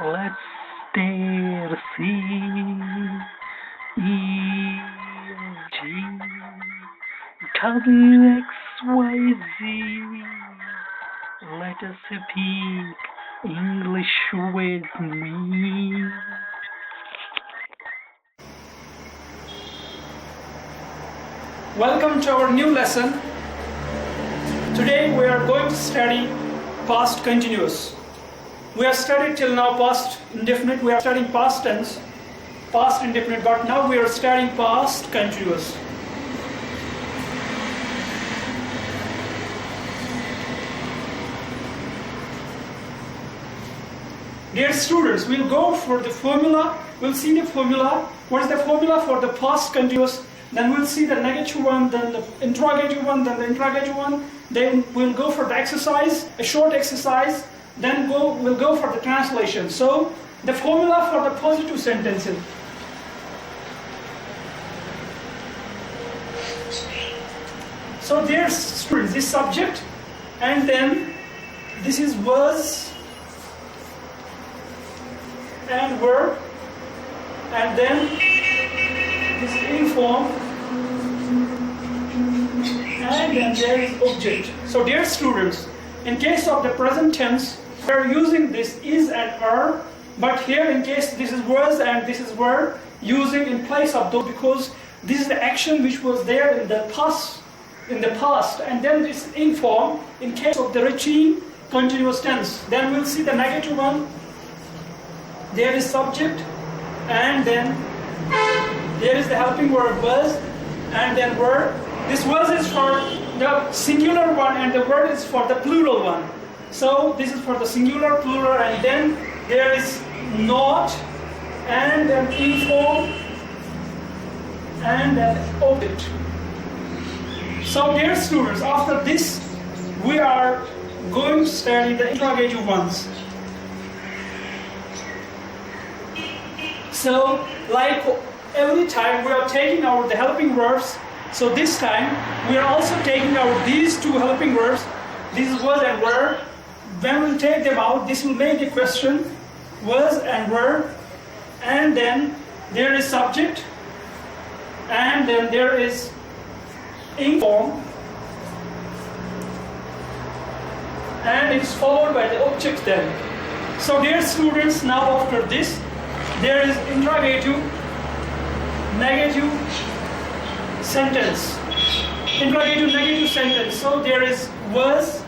Let's stare, C, E, G, W, X, Y, Z. Let us speak English with me. Welcome to our new lesson. Today we are going to study past continuous. We have studied till now past indefinite, we are studying past tense, past indefinite, but now we are studying past continuous. Dear students, we'll go for the formula, we'll see the formula. What is the formula for the past continuous? Then we'll see the negative one, then the interrogative one, then the interrogative one. Then we'll go for the exercise, a short exercise. Then we'll go for the translation. So, the formula for the positive sentences. So, dear students, this subject, and then this is was and verb, and then this is inform, and then there is object. So, dear students, in case of the present tense, we are using this is and are, but here in case this is was and this is were, using in place of those, because this is the action which was there in the past, and then this inform in case of the routine continuous tense. Then we'll see the negative one. There is subject, and then there is the helping verb was, and then were. This was is for the singular one and the word is for the plural one. So this is for the singular, plural, and then there is not, and then inform, and then object. So dear students, after this we are going to study the interrogative ones. So like every time we are taking out the helping verbs. So this time we are also taking out these two helping verbs. This is was and were. When we take them out, this will make a question, was and were, and then there is subject, and then there is inform, and it is followed by the object then. So dear students, now after this, there is interrogative, negative sentence. Interrogative, negative sentence. So there is was,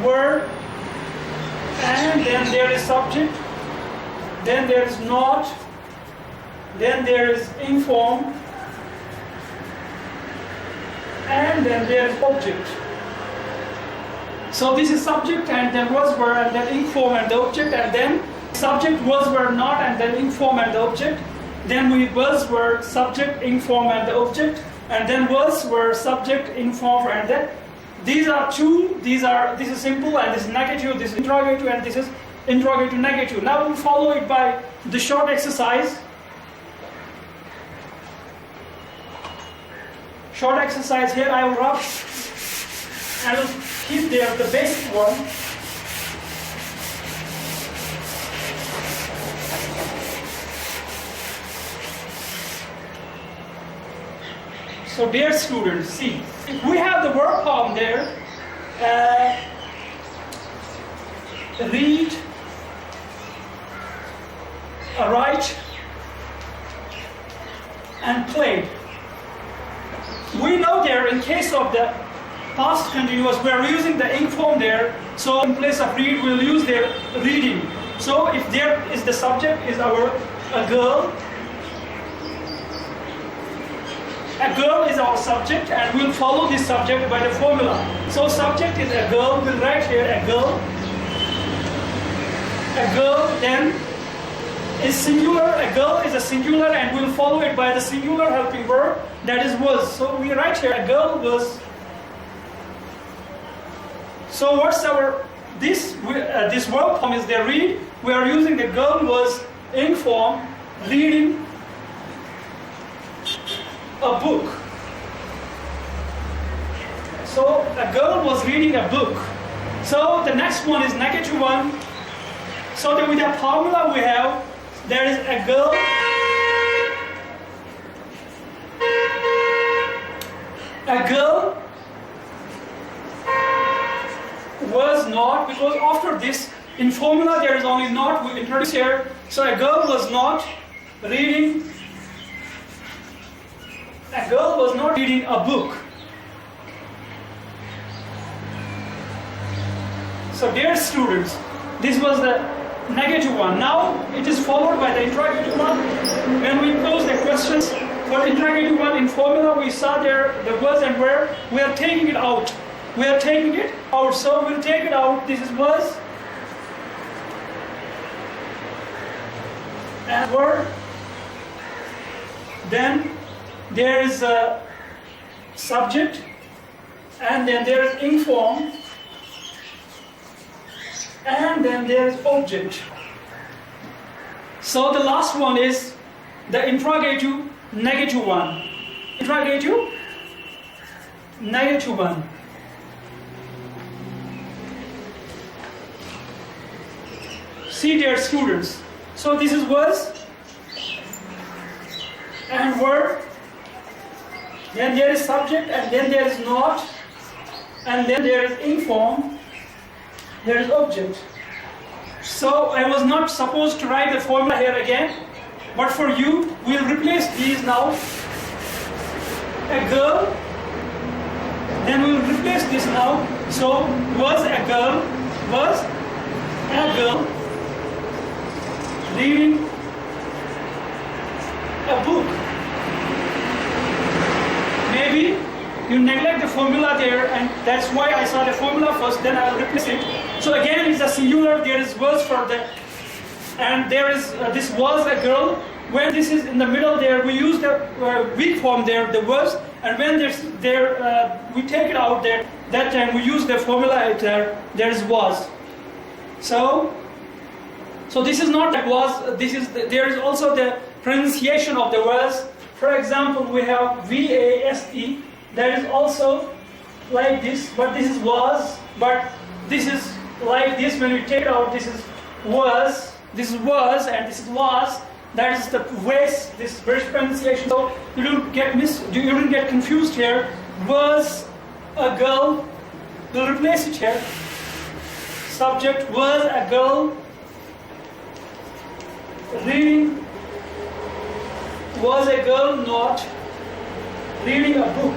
were, and then there is subject, then there is not, then there is inform, and then there is object. So this is subject, and then was, were, and then inform and the object, and then subject, was, were, not, and then inform and the object. Then we was, were, subject, inform, and the object, and then was, were, subject, inform, and then these are two. This is simple, and this is negative. This is interrogative, and this is interrogative negative. Now we'll follow it by the short exercise. Short exercise here. I will rub and will keep there the basic one. So dear students, see, if we have the verb form there, read, write, and played. We know there in case of the past continuous, we are using the inform there, so in place of read, we'll use their reading. So if there is the subject is a girl, a girl is our subject, and we'll follow this subject by the formula. So subject is a girl, we'll write here a girl, then is singular, a girl is a singular, and we'll follow it by the singular helping verb, that is was. So we write here, a girl was. So what's our, this verb form is there, read. We are using the girl was ing form, reading a book. So a girl was reading a book. So the next one is negative one. So then with the formula we have, there is a girl was not, because after this in formula there is only not, we introduce here. So a girl was not reading a book. So dear students, this was the negative one. Now it is followed by the interrogative one. When we pose the questions for interrogative one in formula, we saw there the was and were. We are taking it out. We are taking it out. So we'll take it out. This is was and were. Then there is a subject, and then there is ing form, and then there is object. So the last one is the interrogative negative one. Interrogative negative one. See, dear students, so this is was and were, then there is subject, and then there is not, and then there is ing form, there is object. So I was not supposed to write the formula here again, but for you, we'll replace these now. A girl, then we'll replace this now. So was a girl reading a book. Maybe you neglect the formula there, and that's why I saw the formula first, then I'll replace it. So again, it's a singular, there is was for the, and there is, this was a girl. When this is in the middle there, we use the weak form there, the was, and when we take it out there, that time we use the formula there is was. So this is not like was, this is, there is also the pronunciation of the was. For example, we have V-A-S-E, that is also like this, but this is was, but this is like this. When we take it out, this is was, and this is was. That is the ways, this British pronunciation. So you don't get confused here. Was a girl, we'll replace it here. Subject was a girl reading, was a girl not reading a book.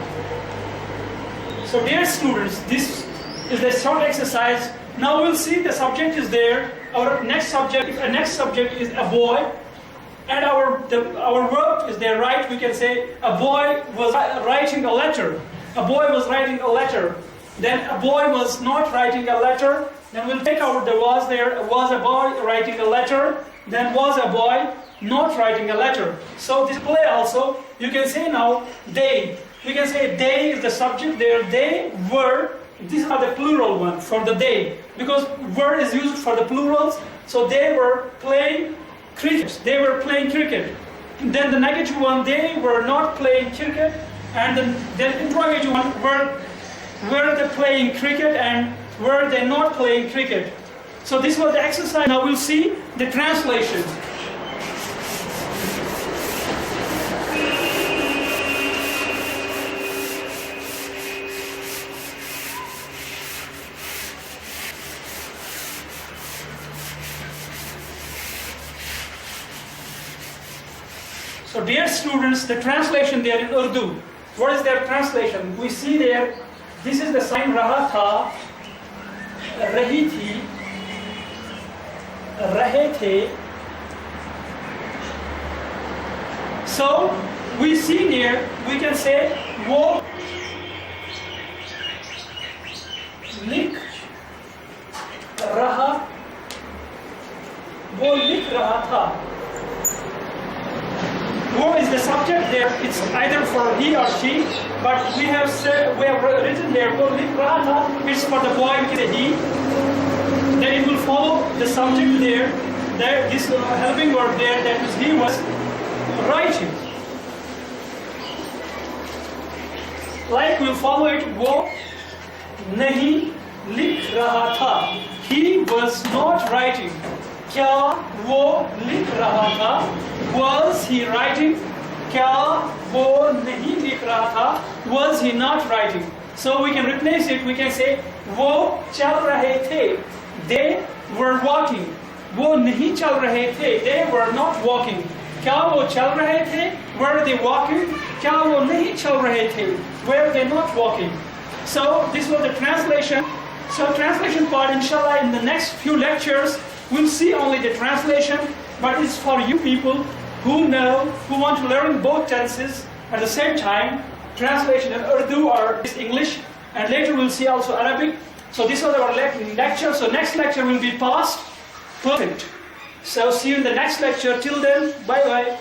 So dear students, this is the short exercise. Now we'll see the subject is there. Our next subject is a boy, and our verb is there, right? We can say a boy was writing a letter. A boy was writing a letter. Then a boy was not writing a letter. Then we'll take out the was there. Was a boy writing a letter. Then was a boy not writing a letter. So this play also, you can say now they. We can say they is the subject there. They were. These are the plural one for the they, because were is used for the plurals. So they were playing cricket. They were playing cricket. Then the negative one, they were not playing cricket. And then interrogative one, were they playing cricket, and were they not playing cricket? So this was the exercise. Now we'll see the translation. So dear students, the translation there in Urdu. What is their translation? We see there, this is the sign raha tha, rahi thi, rahe the. So we see there, we can say wo lik raha, wo lik raha tha. wo is the subject there. It's either for he or she, but we have written there wo likh raha tha. It's for the boy, he. Then it will follow the subject there. There, this helping verb there, that is he was writing. Like we'll follow it, wo nahi likh raha tha. He was not writing. Kya wo likh raha tha? Was he writing? Kya wo nahi likh raha tha? Was he not writing? So we can replace it. We can say wo chal rahe the. They were walking. वो नहीं चल रहे थे. They were not walking. क्या वो चल रहे थे? Were they walking? क्या वो नहीं चल रहे थे? Were they not walking? So this was the translation. So translation part, inshallah, in the next few lectures, we'll see only the translation, but it's for you people who know, who want to learn both tenses at the same time, translation in Urdu or English, and later we'll see also Arabic. So this was our lecture. So next lecture will be past perfect. So see you in the next lecture. Till then, bye bye.